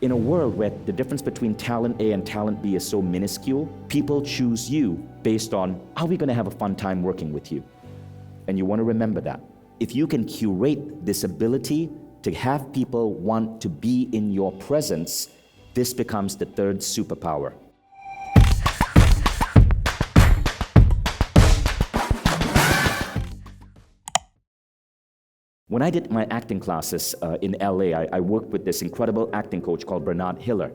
In a world where the difference between talent A and talent B is so minuscule, people choose you based on, are we going to have a fun time working with you? And you want to remember that. If you can curate this ability to have people want to be in your presence, this becomes the third superpower. When I did my acting classes in LA, I worked with this incredible acting coach called Bernard Hiller.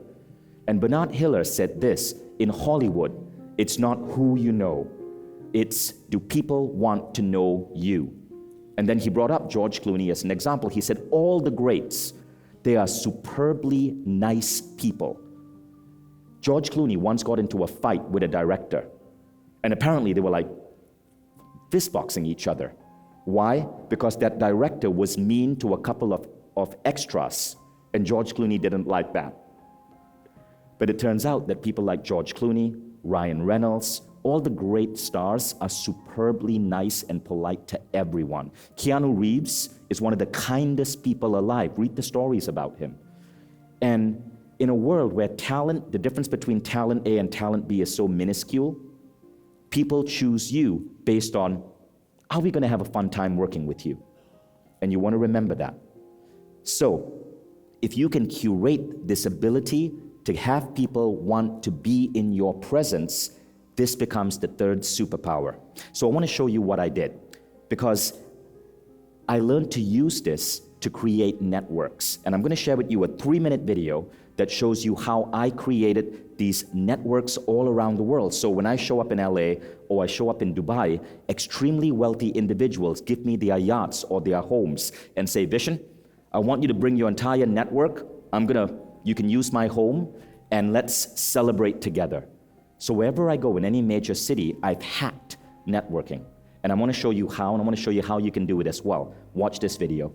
And Bernard Hiller said this, in Hollywood, it's not who you know, it's do people want to know you? And then he brought up George Clooney as an example. He said, all the greats, they are superbly nice people. George Clooney once got into a fight with a director, and apparently they were like fistboxing each other. Why? Because that director was mean to a couple of extras, and George Clooney didn't like that. But it turns out that people like George Clooney, Ryan Reynolds, all the great stars are superbly nice and polite to everyone. Keanu Reeves is one of the kindest people alive. Read the stories about him. And in a world where talent, the difference between talent A and talent B is so minuscule, people choose you based on, are we going to have a fun time working with you? And you want to remember that. So, if you can curate this ability to have people want to be in your presence, this becomes the third superpower. So I want to show you what I did, because I learned to use this to create networks. And I'm going to share with you a 3-minute video that shows you how I created these networks all around the world. So when I show up in LA or I show up in Dubai, extremely wealthy individuals give me their yachts or their homes and say, Vishen, I want you to bring your entire network. You can use my home and let's celebrate together. So wherever I go in any major city, I've hacked networking. And I want to show you how, and I want to show you how you can do it as well. Watch this video.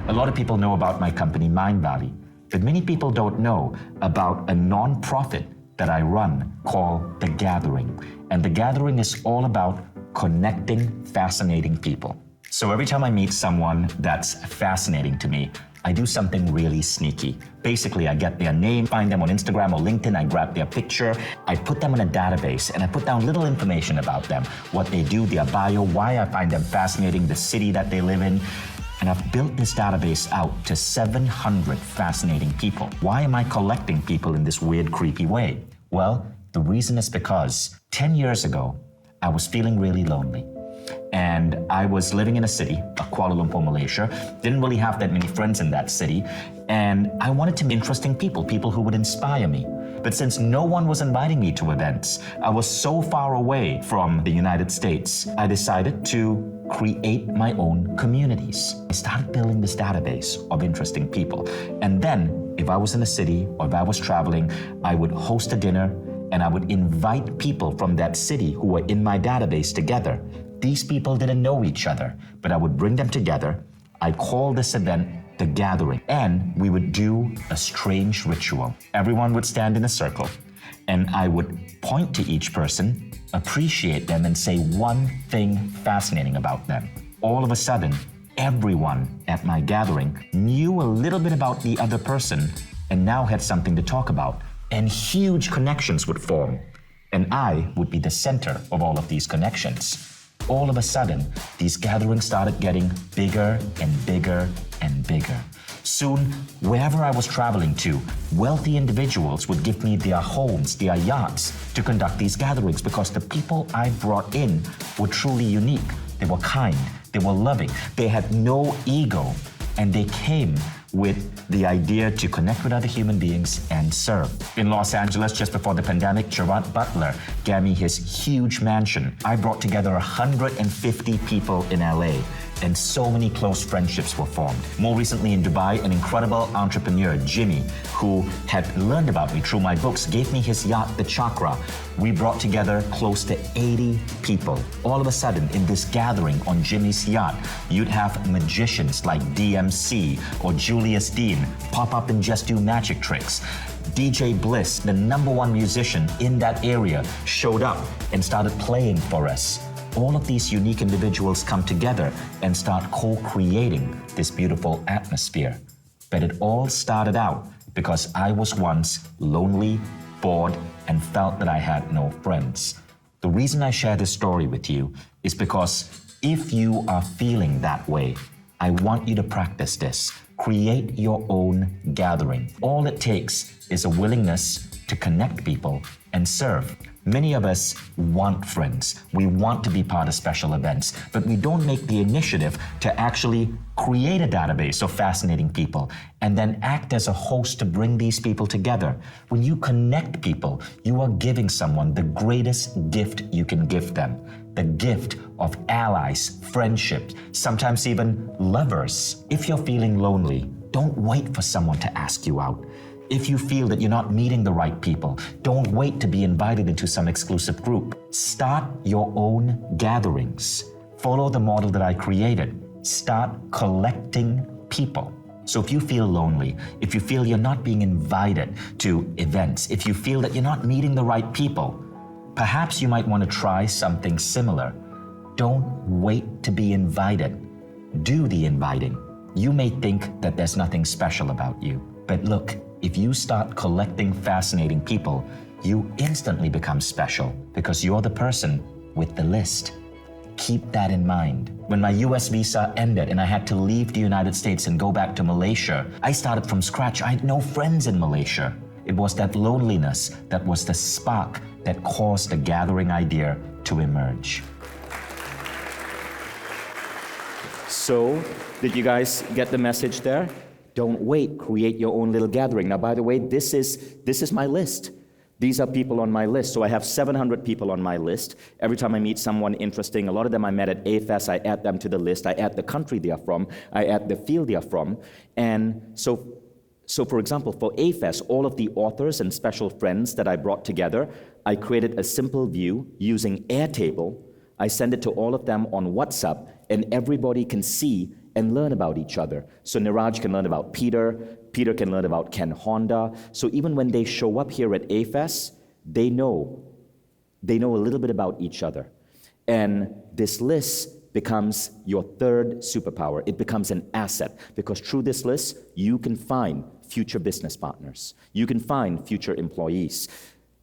A lot of people know about my company, Mindvalley, but many people don't know about a non-profit that I run called The Gathering. And The Gathering is all about connecting fascinating people. So every time I meet someone that's fascinating to me, I do something really sneaky. Basically, I get their name, find them on Instagram or LinkedIn, I grab their picture, I put them in a database, and I put down little information about them, what they do, their bio, why I find them fascinating, the city that they live in. And I've built this database out to 700 fascinating people. Why am I collecting people in this weird, creepy way? Well, the reason is because 10 years ago, I was feeling really lonely. And I was living in a city, Kuala Lumpur, Malaysia, didn't really have that many friends in that city, and I wanted to meet interesting people who would inspire me. But since no one was inviting me to events, I was so far away from the United States, I decided to create my own communities. I started building this database of interesting people. And then, if I was in a city or if I was traveling, I would host a dinner and I would invite people from that city who were in my database together. These people didn't know each other, but I would bring them together. I'd call this event The Gathering, and we would do a strange ritual. Everyone would stand in a circle, and I would point to each person, appreciate them, and say one thing fascinating about them. All of a sudden, everyone at my gathering knew a little bit about the other person and now had something to talk about, and huge connections would form. And I would be the center of all of these connections. All of a sudden, these gatherings started getting bigger and bigger and bigger. Soon, wherever I was traveling to, wealthy individuals would give me their homes, their yachts, to conduct these gatherings because the people I brought in were truly unique. They were kind, they were loving, they had no ego, and they came with the idea to connect with other human beings and serve. In Los Angeles, just before the pandemic, Gerard Butler gave me his huge mansion. I brought together 150 people in LA, and so many close friendships were formed. More recently in Dubai, an incredible entrepreneur, Jimmy, who had learned about me through my books, gave me his yacht, The Chakra. We brought together close to 80 people. All of a sudden, in this gathering on Jimmy's yacht, you'd have magicians like DMC or Julius Dean pop up and just do magic tricks. DJ Bliss, the #1 musician in that area, showed up and started playing for us. All of these unique individuals come together and start co-creating this beautiful atmosphere. But it all started out because I was once lonely, bored, and felt that I had no friends. The reason I share this story with you is because if you are feeling that way, I want you to practice this. Create your own gathering. All it takes is a willingness to connect people and serve. Many of us want friends. We want to be part of special events, but we don't make the initiative to actually create a database of fascinating people and then act as a host to bring these people together. When you connect people, you are giving someone the greatest gift you can give them. The gift of allies, friendships, sometimes even lovers. If you're feeling lonely, don't wait for someone to ask you out. If you feel that you're not meeting the right people, don't wait to be invited into some exclusive group. Start your own gatherings. Follow the model that I created. Start collecting people. So if you feel lonely, if you feel you're not being invited to events, if you feel that you're not meeting the right people, perhaps you might want to try something similar. Don't wait to be invited. Do the inviting. You may think that there's nothing special about you, but look, if you start collecting fascinating people, you instantly become special because you're the person with the list. Keep that in mind. When my US visa ended and I had to leave the United States and go back to Malaysia, I started from scratch. I had no friends in Malaysia. It was that loneliness that was the spark that caused the gathering idea to emerge. So, did you guys get the message there? Don't wait, create your own little gathering. Now, by the way, this is my list. These are people on my list. So I have 700 people on my list. Every time I meet someone interesting, a lot of them I met at AFES, I add them to the list. I add the country they are from. I add the field they are from. And so for example, for AFES, all of the authors and special friends that I brought together, I created a simple view using Airtable. I send it to all of them on WhatsApp, and everybody can see and learn about each other. So Niraj can learn about Peter, Peter can learn about Ken Honda. So even when they show up here at AFES, they know a little bit about each other. And this list becomes your third superpower. It becomes an asset, because through this list, you can find future business partners. You can find future employees.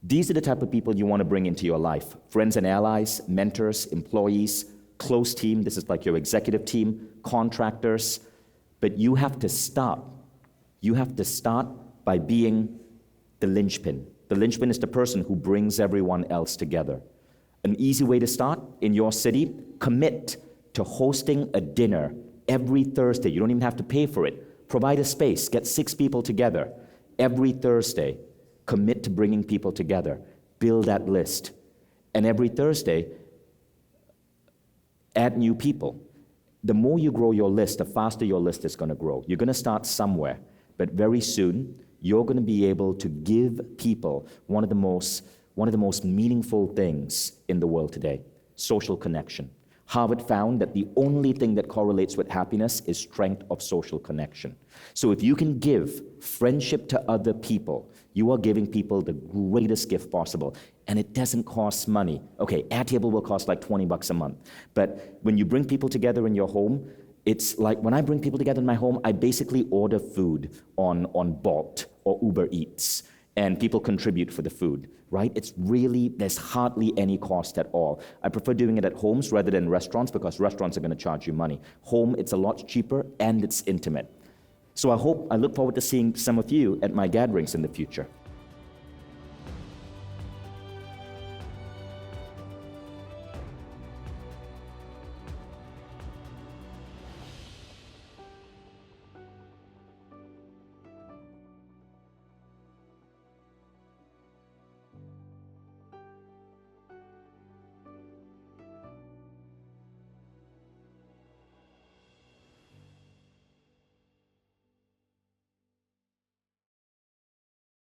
These are the type of people you want to bring into your life. Friends and allies, mentors, employees, close team. This is like your executive team, contractors. But you have to start. You have to start by being the linchpin. The linchpin is the person who brings everyone else together. An easy way to start in your city, commit to hosting a dinner every Thursday. You don't even have to pay for it. Provide a space, get 6 people together every Thursday. Commit to bringing people together. Build that list. And every Thursday, add new people. The more you grow your list, the faster your list is going to grow. You're going to start somewhere, but very soon, you're going to be able to give people one of the most meaningful things in the world today, social connection. Harvard found that the only thing that correlates with happiness is strength of social connection. So if you can give friendship to other people, you are giving people the greatest gift possible. And it doesn't cost money. Okay, Airtable will cost like $20 a month. But when you bring people together in your home, it's like when I bring people together in my home, I basically order food on Bolt or Uber Eats, and people contribute for the food, right? There's hardly any cost at all. I prefer doing it at homes rather than restaurants, because restaurants are going to charge you money. Home, it's a lot cheaper and it's intimate. So I look forward to seeing some of you at my gatherings in the future.